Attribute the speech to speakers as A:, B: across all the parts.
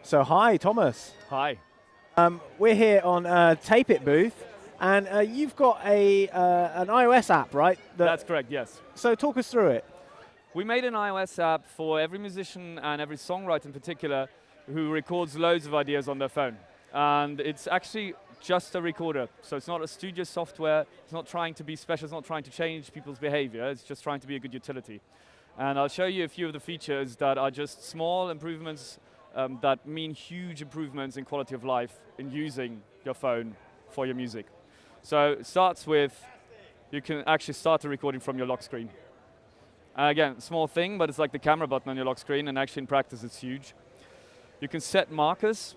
A: So hi, Thomas.
B: Hi.
A: We're here on Tape It booth, and you've got an iOS app, right?
B: That's correct, yes.
A: So talk us through it.
B: We made an iOS app for every musician and every songwriter in particular who records loads of ideas on their phone. And it's actually just a recorder. So it's not a studio software, it's not trying to be special, it's not trying to change people's behavior, it's just trying to be a good utility. And I'll show you a few of the features that are just small improvements that mean huge improvements in quality of life in using your phone for your music. So it starts with, you can actually start a recording from your lock screen. Again, small thing, but it's like the camera button on your lock screen, and actually in practice it's huge. You can set markers,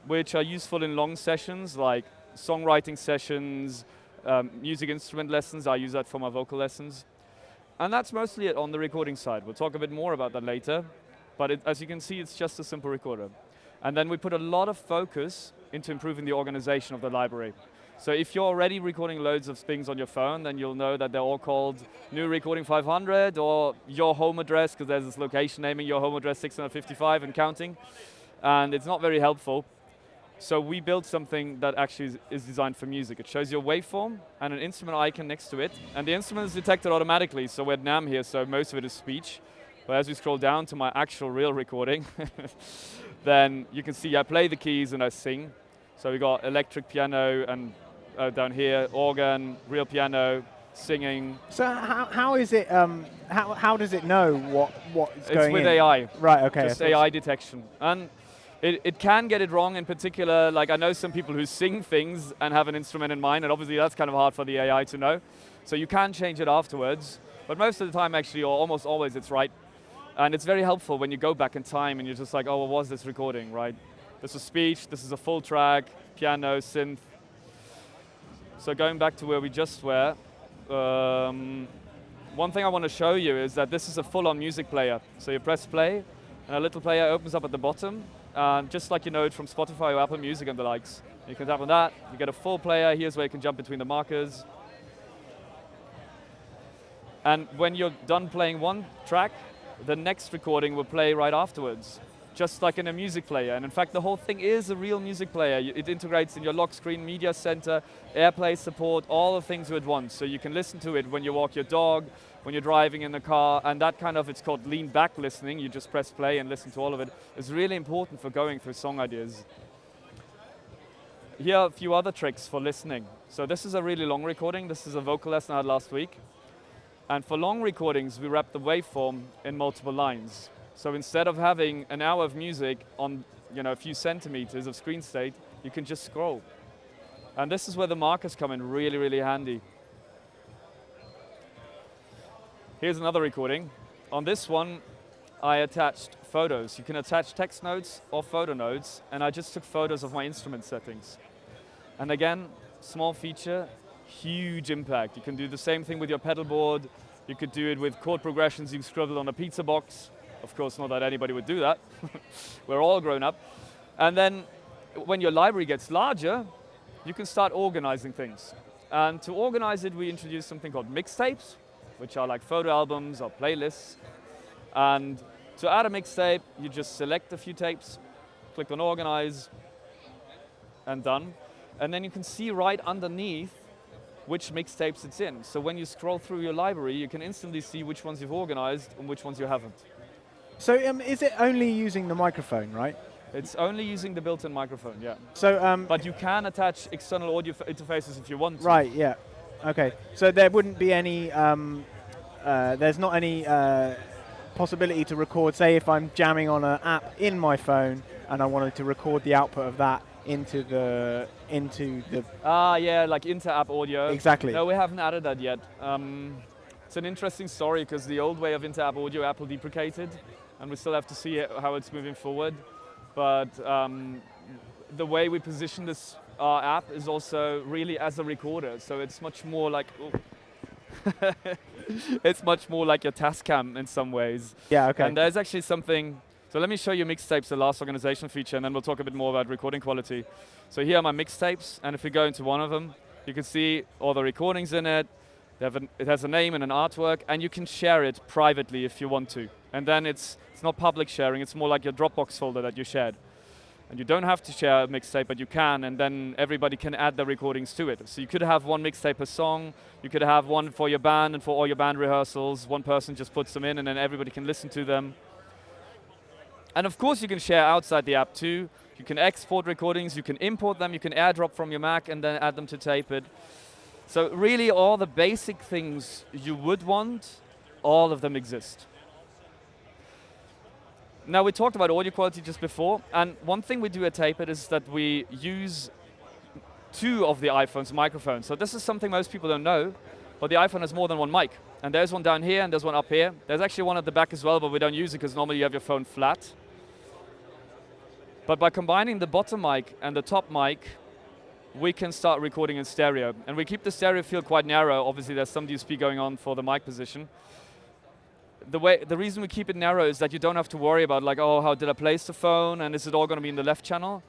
B: which are useful in long sessions, like songwriting sessions, music instrument lessons. I use that for my vocal lessons. And that's mostly it on the recording side. We'll talk a bit more about that later. But as you can see, it's just a simple recorder. And then we put a lot of focus into improving the organization of the library. So if you're already recording loads of things on your phone, then you'll know that they're all called New Recording 500 or your home address, because there's this location naming your home address 655 and counting. And it's not very helpful. So we built something that actually is designed for music. It shows you a waveform and an instrument icon next to it. And the instrument is detected automatically. So we're NAMM here, so most of it is speech. But as we scroll down to my actual real recording, then you can see I play the keys and I sing. So we got electric piano and down here, organ, real piano, singing.
A: So how is it? How does it know what's going on?
B: It's with AI.
A: Right. Okay.
B: Just AI detection. And it can get it wrong in particular. Like I know some people who sing things and have an instrument in mind, and obviously that's kind of hard for the AI to know. So you can change it afterwards. But most of the time, actually, or almost always, it's right. And it's very helpful when you go back in time and you're just like, oh, what was this recording, right? This is speech, this is a full track, piano, synth. So going back to where we just were, one thing I want to show you is that this is a full-on music player. So you press play, and a little player opens up at the bottom, just like you know it from Spotify or Apple Music and the likes. You can tap on that, you get a full player. Here's where you can jump between the markers. And when you're done playing one track, the next recording will play right afterwards, just like in a music player. And in fact, the whole thing is a real music player. It integrates in your lock screen, media center, airplay support, all the things at once. So you can listen to it when you walk your dog, when you're driving in the car, and that kind of, it's called lean back listening. You just press play and listen to all of it. It's really important for going through song ideas. Here are a few other tricks for listening. So this is a really long recording. This is a vocal lesson I had last week. And for long recordings, we wrap the waveform in multiple lines. So instead of having an hour of music on a few centimeters of screen state, you can just scroll. And this is where the markers come in really, really handy. Here's another recording. On this one, I attached photos. You can attach text notes or photo notes, and I just took photos of my instrument settings. And again, small feature, huge impact. You can do the same thing with your pedal board. You could do it with chord progressions you scribbled on a pizza box. Of course, not that anybody would do that. We're all grown up. And then when your library gets larger, you can start organizing things. And to organize it, we introduced something called mixtapes, which are like photo albums or playlists. And to add a mixtape, you just select a few tapes, click on organize, and done. And then you can see right underneath which mixtapes it's in. So when you scroll through your library, you can instantly see which ones you've organized and which ones you haven't.
A: So is it only using the microphone, right?
B: It's only using the built-in microphone, yeah.
A: So,
B: but you can attach external audio interfaces if you want to.
A: Right, yeah. Okay. So there wouldn't be any, there's not any possibility to record, say if I'm jamming on an app in my phone and I wanted to record the output of that into the
B: yeah, like inter-app audio.
A: Exactly.
B: No, we haven't added that yet. It's an interesting story because the old way of inter-app audio Apple deprecated, and we still have to see how it's moving forward. But the way we position this app is also really as a recorder, so it's much more like it's much more like your Tascam in some ways.
A: Yeah. Okay.
B: And there's actually something. So let me show you mixtapes, the last organization feature, and then we'll talk a bit more about recording quality. So here are my mixtapes, and if we go into one of them, you can see all the recordings in it. It has a name and an artwork, and you can share it privately if you want to. And then it's not public sharing, it's more like your Dropbox folder that you shared. And you don't have to share a mixtape, but you can, and then everybody can add their recordings to it. So you could have one mixtape per song, you could have one for your band and for all your band rehearsals. One person just puts them in, and then everybody can listen to them. And of course you can share outside the app too. You can export recordings, you can import them, you can airdrop from your Mac and then add them to Taped. So really all the basic things you would want, all of them exist. Now we talked about audio quality just before, and one thing we do at Taped is that we use 2 of the iPhone's microphones. So this is something most people don't know, but the iPhone has more than one mic. And there's one down here and there's one up here. There's actually one at the back as well, but we don't use it because normally you have your phone flat. But by combining the bottom mic and the top mic, we can start recording in stereo. And we keep the stereo field quite narrow. Obviously there's some DSP going on for the mic position. The reason we keep it narrow is that you don't have to worry about like, oh, how did I place the phone and is it all going to be in the left channel?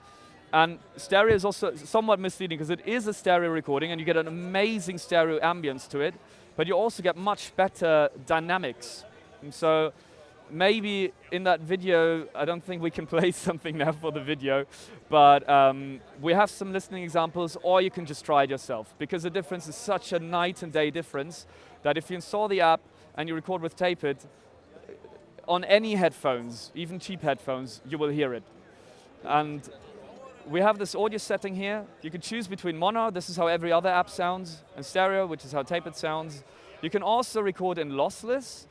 B: And stereo is also somewhat misleading because it is a stereo recording and you get an amazing stereo ambience to it, but you also get much better dynamics. And so maybe in that video, I don't think we can play something now for the video, but we have some listening examples, or you can just try it yourself, because the difference is such a night and day difference that if you install the app and you record with Taped, on any headphones, even cheap headphones, you will hear it. And we have this audio setting here. You can choose between mono, this is how every other app sounds, and stereo, which is how Taped sounds. You can also record in lossless.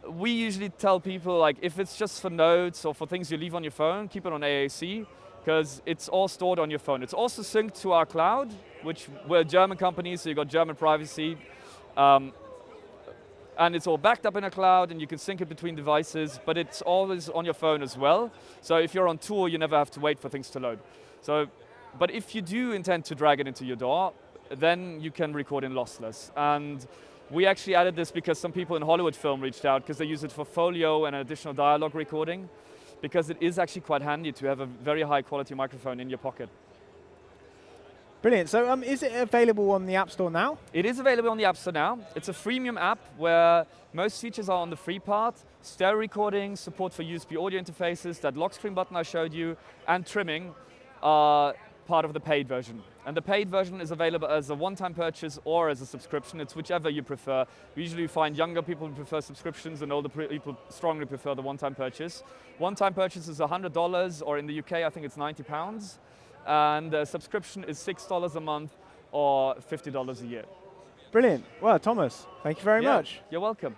B: We usually tell people, like, if it's just for notes or for things you leave on your phone, keep it on AAC, because it's all stored on your phone. It's also synced to our cloud, which we're a German company, so you got German privacy. And it's all backed up in a cloud, and you can sync it between devices, but it's always on your phone as well. So if you're on tour, you never have to wait for things to load. So, but if you do intend to drag it into your DAW, then you can record in lossless. And we actually added this because some people in Hollywood film reached out because they use it for folio and additional dialogue recording, because it is actually quite handy to have a very high quality microphone in your pocket.
A: Brilliant. So is it available on the App Store now?
B: It is available on the App Store now. It's a freemium app where most features are on the free part. Stereo recording, support for USB audio interfaces, that lock screen button I showed you, and trimming are part of the paid version. And the paid version is available as a one-time purchase or as a subscription. It's whichever you prefer. We usually find younger people who prefer subscriptions and older people strongly prefer the one-time purchase. One-time purchase is $100, or in the UK, I think it's £90. And the subscription is $6 a month or $50 a year.
A: Brilliant. Well, Thomas, thank you very much.
B: You're welcome.